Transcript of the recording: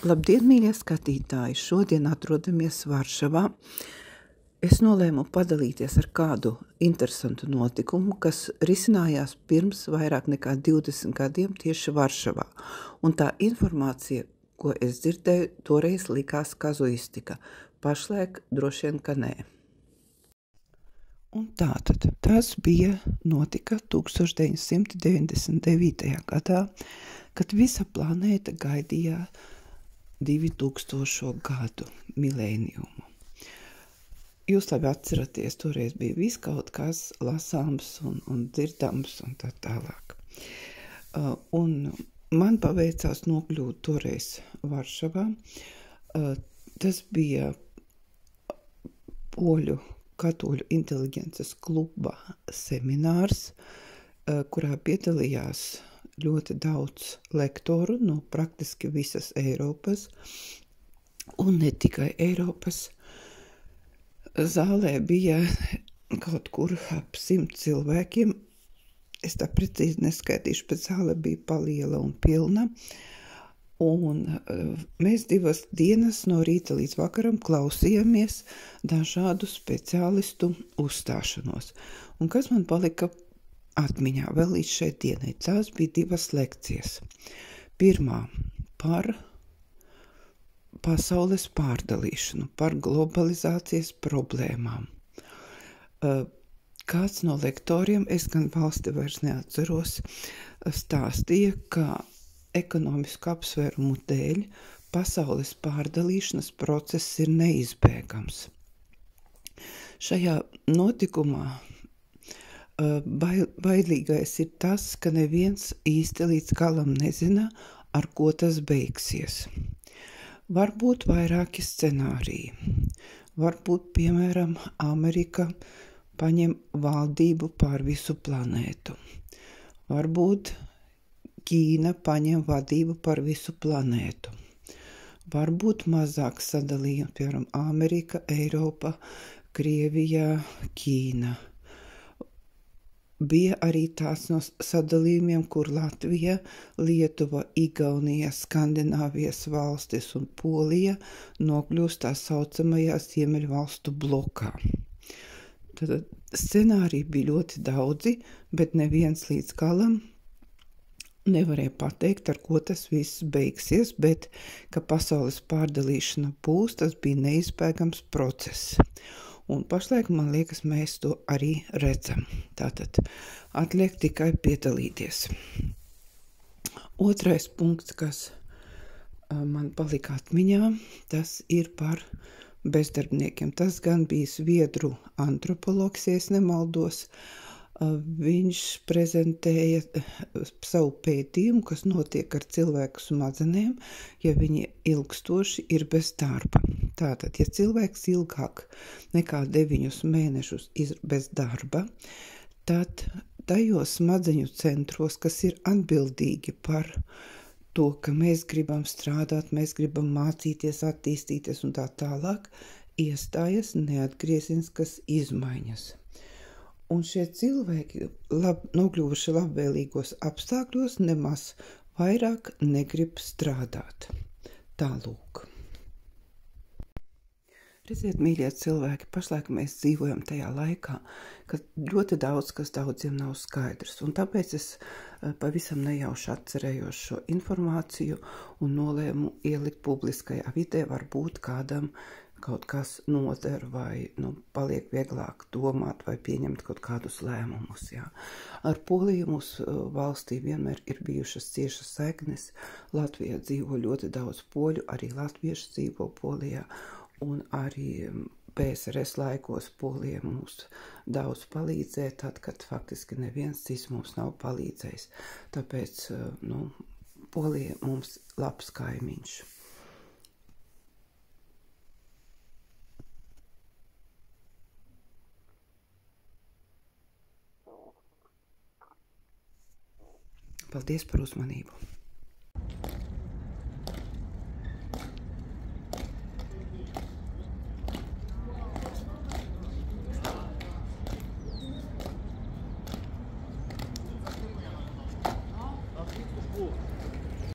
Labdien, mīļie skatītāji! Šodien atrodamies Varšavā. Es nolēmu padalīties ar kādu interesantu notikumu, kas risinājās pirms vairāk nekā 20 gadiem tieši Varšavā. Un tā informācija, ko es dzirdēju, toreiz likās kazuistika. Pašlaik droši vien, ka nē. Un tātad tas notika 1999. gadā, kad visa planēta gaidīja 2000. gadu milēniumu. Jūs labi atceraties, toreiz bija viss kaut kas lasāms un dzirdams un tā tālāk. Un man paveicās nokļūt toreiz Varšavā. Tas bija Poļu katoļu inteliģences kluba seminārs, kurā piedalījās ļoti daudz lektoru no praktiski visas Eiropas, un ne tikai Eiropas. Zālē bija kaut kur ap 100 cilvēkiem. Es tā precīzi neskaitīšu, bet zāle bija paliela un pilna. Un mēs 2 dienas no rīta līdz vakaram klausījāmies dažādu speciālistu uzstāšanos. Un kas man palika atmiņā vēl līdz šai dienai? Tās bija 2 lekcijas. Pirmā par pasaules pārdalīšanu, par globalizācijas problēmām. Kāds no lektoriem, es gan valsti vairs neatceros, stāstīja, ka ekonomisku apsvērumu dēļ pasaules pārdalīšanas process ir neizbēgams. Šajā notikumā bailīgais ir tas, ka neviens īsti līdz galam nezina, ar ko tas beigsies. Varbūt vairāki scenāriji. Varbūt, piemēram, Amerika paņem valdību pār visu planētu. Varbūt Ķīna paņem vadību par visu planētu. Varbūt mazāk sadalījumi, piemēram, Amerika, Eiropa, Krievija, Ķīna. Bija arī tāds no sadalījumiem, kur Latvija, Lietuva, Igaunija, Skandināvijas valstis un Polija nokļūst tā saucamajā Ziemeļvalstu blokā. Tad scenāriji bija ļoti daudzi, bet neviens līdz galam nevarēja pateikt, ar ko tas viss beigsies, bet, ka pasaules pārdalīšana būs, tas bija neizbēgams process. Un pašlaik, man liekas, mēs to arī redzam. Tātad atliek tikai piedalīties. Otrais punkts, kas man palika atmiņā, tas ir par bezdarbniekiem. Tas gan bija zviedru antropologs, ja es nemaldos. Viņš prezentēja savu pētījumu, kas notiek ar cilvēku smadzenēm, ja viņi ilgstoši ir bez darba. Tātad, ja cilvēks ilgāk nekā 9 mēnešus ir bez darba, tad tajos smadzeņu centros, kas ir atbildīgi par to, ka mēs gribam strādāt, mēs gribam mācīties, attīstīties un tā tālāk, iestājas neatgriezeniskas izmaiņas. Un šie cilvēki, nokļuvuši labvēlīgos apstākļos, nemaz vairāk negrib strādāt. Tālūk. Redziet, mīļie cilvēki, pašlaik mēs dzīvojam tajā laikā, kad ļoti daudz, kas daudziem nav skaidrs. Un tāpēc es pavisam nejauši atcerējos šo informāciju un nolēmu ielikt publiskajā vidē, varbūt kādam kaut kas noder vai paliek vieglāk domāt vai pieņemt kaut kādus lēmumus. Jā. Ar Poliju mūsu valstī vienmēr ir bijušas ciešas saiknes. Latvijā dzīvo ļoti daudz poļu, arī latvieši dzīvo Polijā, un arī PSRS laikos Polija mums daudz palīdzēja, tad, kad faktiski neviens cits mums nav palīdzējis. Tāpēc Polija mums labs kaimiņš. Paldies par uzmanību!